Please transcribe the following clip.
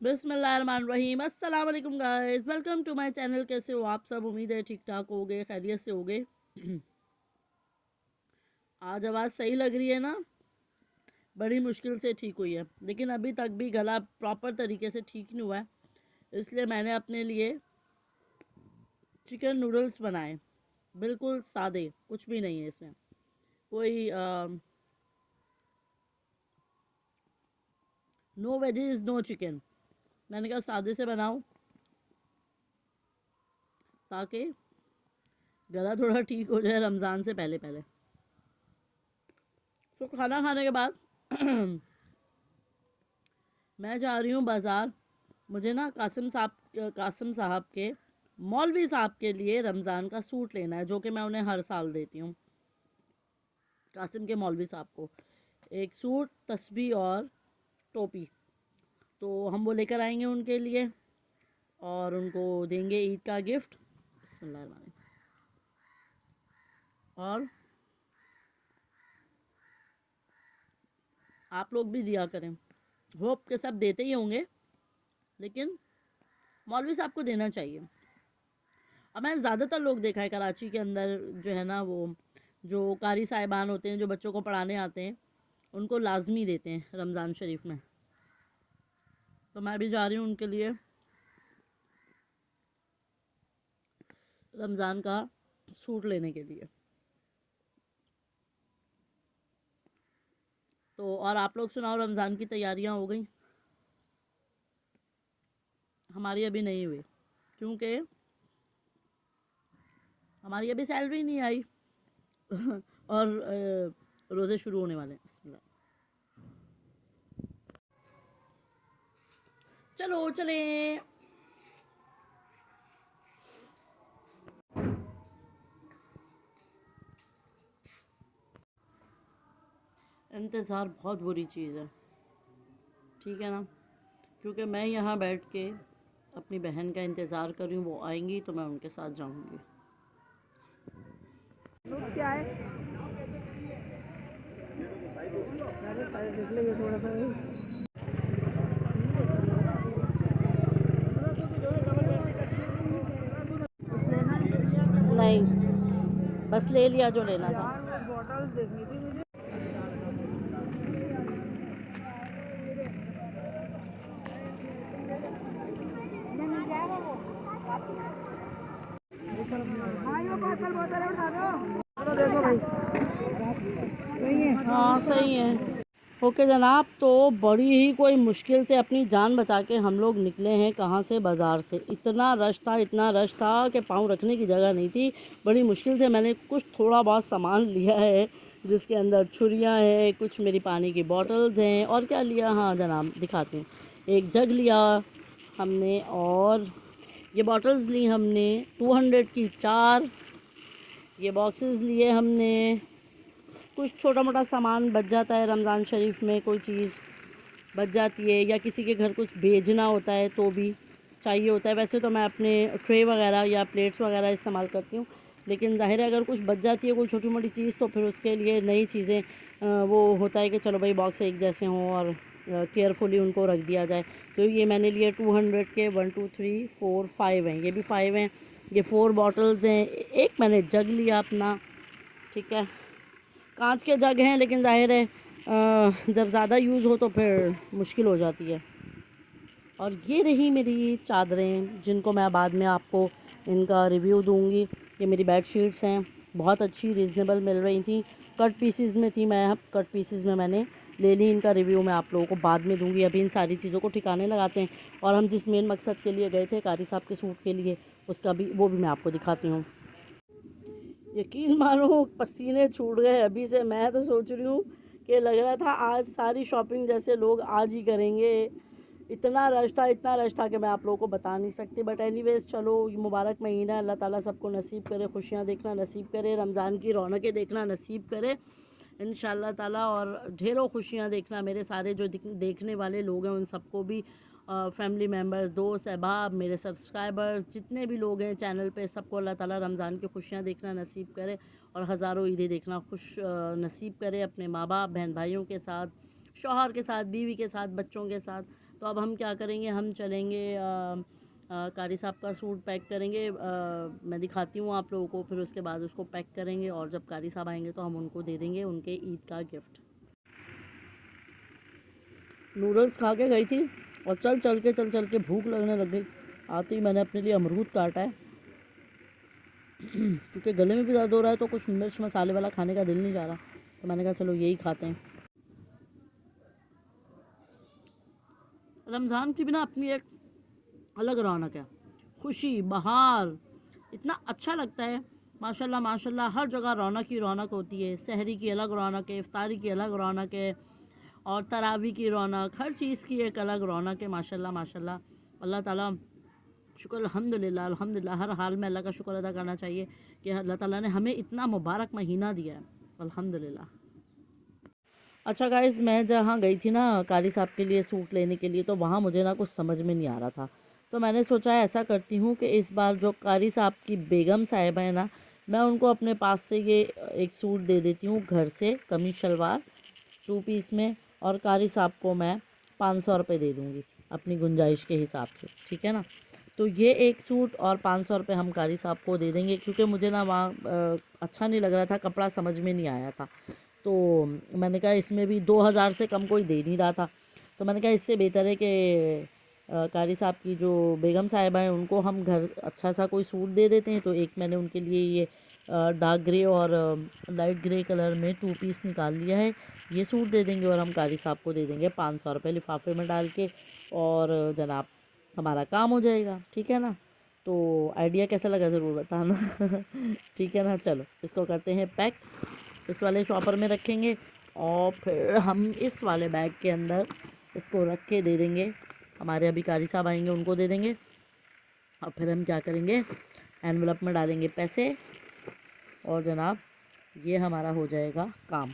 बिस्मिल्लाहिर्रहमानिर्रहीम। अस्सलाम वालेकुम guys, welcome to my channel. कैसे हो आप सब? उम्मीद है ठीक ठाक होगे, खैरियत से होगे। आज आवाज़ सही लग रही है ना? बड़ी मुश्किल से ठीक हुई है, लेकिन अभी तक भी गला प्रॉपर तरीके से ठीक नहीं हुआ है। इसलिए मैंने अपने लिए चिकन नूडल्स बनाए, बिल्कुल सादे, कुछ भी नहीं है इसमें, कोई नो वेजीज नो चिकन। मैंने कहा सादे से बनाऊं ताकि गला थोड़ा ठीक हो जाए रमज़ान से पहले पहले। तो खाना खाने के बाद मैं जा रही हूँ बाज़ार। मुझे ना कासिम साहब के, मौलवी साहब के लिए रमज़ान का सूट लेना है, जो कि मैं उन्हें हर साल देती हूँ। कासिम के मौलवी साहब को एक सूट, तस्बीह और टोपी, तो हम वो लेकर आएंगे उनके लिए और उनको देंगे ईद का गिफ्ट। बिस्मिल्लाह। और आप लोग भी दिया करें। होप के सब देते ही होंगे, लेकिन मौलवी साहब को देना चाहिए। अब मैंने ज़्यादातर लोग देखा है कराची के अंदर, जो है ना, वो जो कारी साहिबान होते हैं, जो बच्चों को पढ़ाने आते हैं, उनको लाजमी देते हैं रमज़ान शरीफ में। तो मैं भी जा रही हूँ उनके लिए रमज़ान का सूट लेने के लिए। तो और आप लोग सुनाओ, रमज़ान की तैयारियाँ हो गई? हमारी अभी नहीं हुई, क्योंकि हमारी अभी सैलरी नहीं आई और रोज़े शुरू होने वाले हैं। बिस्मिल्लाह। चलो चलें। इंतज़ार बहुत बुरी चीज़ है, ठीक है ना? क्योंकि मैं यहाँ बैठ के अपनी बहन का इंतज़ार कर रही हूँ, वो आएंगी तो मैं उनके साथ जाऊँगी। क्या है? देख लेंगे थोड़ा सा। नहीं, बस ले लिया जो लेना था। बॉटल्स देखनी थी मुझे। देखो भाई, सही है? हाँ सही है। ओके जनाब, तो बड़ी ही कोई मुश्किल से अपनी जान बचा के हम लोग निकले हैं। कहाँ से? बाज़ार से। इतना रश था, इतना रश था कि पाँव रखने की जगह नहीं थी। बड़ी मुश्किल से मैंने कुछ थोड़ा बहुत सामान लिया है, जिसके अंदर छुरियाँ हैं, कुछ मेरी पानी की बॉटल्स हैं, और क्या लिया, हाँ जनाब दिखाती हूँ। एक जग लिया हमने, और ये बॉटल्स ली हमने 200 की 4। ये बॉक्सेस लिए हमने। कुछ छोटा मोटा सामान बच जाता है रमज़ान शरीफ में, कोई चीज़ बच जाती है, या किसी के घर कुछ भेजना होता है तो भी चाहिए होता है। वैसे तो मैं अपने ट्रे वगैरह या प्लेट्स वगैरह इस्तेमाल करती हूँ, लेकिन ज़ाहिर है अगर कुछ बच जाती है कोई छोटी मोटी चीज़, तो फिर उसके लिए नई चीज़ें वो होता है कि चलो भाई बॉक्स एक जैसे हों और केयरफुली उनको रख दिया जाए। तो ये मैंने लिए 200 के 1 2 3 4 5 हैं, ये भी 5 हैं। ये 4 बॉटल्स हैं। एक मैंने जग लिया अपना, ठीक है, कांच के जग हैं, लेकिन ज़ाहिर है जब ज़्यादा यूज़ हो तो फिर मुश्किल हो जाती है। और ये रही मेरी चादरें, जिनको मैं बाद में आपको इनका रिव्यू दूंगी। ये मेरी बेड शीट्स हैं, बहुत अच्छी रीज़नेबल मिल रही थी, कट पीसीज में थी। मैं कट पीसीज में मैंने ले ली। इनका रिव्यू मैं आप लोगों को बाद में दूंगी। अभी इन सारी चीज़ों को ठिकाने लगाते हैं, और हम जिस मेन मकसद के लिए गए थे कारी साहब के सूट के लिए, उसका भी वो भी मैं आपको दिखाती हूँ। यकीन मानो पसीने छूट गए अभी से। मैं तो सोच रही हूँ कि लग रहा था आज सारी शॉपिंग जैसे लोग आज ही करेंगे। इतना रश था, इतना रश था कि मैं आप लोगों को बता नहीं सकती। बट एनीवेज, चलो, ये मुबारक महीना, अल्लाह ताला सबको नसीब करे, खुशियाँ देखना नसीब करे, रमज़ान की रौनकें देखना नसीब करे इंशाअल्लाह ताला। और ढेरों खुशियाँ देखना। मेरे सारे जो देखने वाले लोग हैं उन सबको भी, फैमिली मेम्बर्स, दोस्त अहबाब, मेरे सब्सक्राइबर्स, जितने भी लोग हैं चैनल पे, सबको अल्लाह ताला रमज़ान की खुशियाँ देखना नसीब करे और हज़ारों ईदें देखना नसीब करे, अपने माँ बाप, बहन भाइयों के साथ, शौहर के साथ, बीवी के साथ, बच्चों के साथ। तो अब हम क्या करेंगे, हम चलेंगे कारी साहब का सूट पैक करेंगे। मैं दिखाती हूँ आप लोगों को, फिर उसके बाद उसको पैक करेंगे और जब कारी साहब आएंगे तो हम उनको दे देंगे उनके ईद का गिफ्ट। नूडल्स खा के गई थी और चल चल के भूख लगने लग गई। आते ही मैंने अपने लिए अमरूद काटा है क्योंकि गले में भी दर्द हो रहा है, तो कुछ मिर्च मसाले वाला खाने का दिल नहीं जा रहा, तो मैंने कहा चलो यही खाते हैं। रमज़ान की भी ना अपनी एक अलग रौनक है, खुशी, बहार, इतना अच्छा लगता है। माशाल्लाह माशाल्लाह, हर जगह रौनक ही रौनक होती है। सहरी की अलग रौनक है, इफ्तारी की अलग रौनक है, और तरावी की रौनक, हर चीज़ की एक अलग रौनक है। माशाल्लाह माशाल्लाह, अल्लाह ताला शुक्र, अल्हम्दुलिल्लाह अल्हम्दुलिल्लाह, हर हाल में अल्लाह का शुक्र अदा करना चाहिए कि अल्लाह ताला ने हमें इतना मुबारक महीना दिया है, अल्हम्दुलिल्लाह। अच्छा गाइज़, मैं जहाँ गई थी ना कारी साहब के लिए सूट लेने के लिए, तो वहाँ मुझे ना कुछ समझ में नहीं आ रहा था। तो मैंने सोचा ऐसा करती हूँ कि इस बार जो कारी साहब की बेगम साहिबा है ना, मैं उनको अपने पास से ये एक सूट दे देती हूँ घर से, कमीज शलवार 2 पीस में, और कारी साहब को मैं 500 रुपये दे दूँगी अपनी गुंजाइश के हिसाब से, ठीक है ना। तो ये एक सूट और 500 रुपये हम कारी साहब को दे देंगे, क्योंकि मुझे ना वहाँ अच्छा नहीं लग रहा था, कपड़ा समझ में नहीं आया था। तो मैंने कहा इसमें भी 2000 से कम कोई दे नहीं रहा था, तो मैंने कहा इससे बेहतर है कि कारी साहब की जो बेगम साहिबा हैं उनको हम घर अच्छा सा कोई सूट दे देते हैं। तो एक मैंने उनके लिए ये डार्क ग्रे और लाइट ग्रे कलर में 2 पीस निकाल लिया है, ये सूट दे देंगे और हम कारी साहब को दे देंगे 500 रुपये लिफाफे में डाल के, और जनाब हमारा काम हो जाएगा, ठीक है ना। तो आइडिया कैसा लगा ज़रूर बताना ठीक है ना। चलो इसको करते हैं पैक, इस वाले शॉपर में रखेंगे और फिर हम इस वाले बैग के अंदर इसको रख के दे देंगे, हमारे अभी कारी साहब आएंगे उनको दे देंगे, और फिर हम क्या करेंगे, एनवलप में डालेंगे पैसे, और जनाब ये हमारा हो जाएगा काम।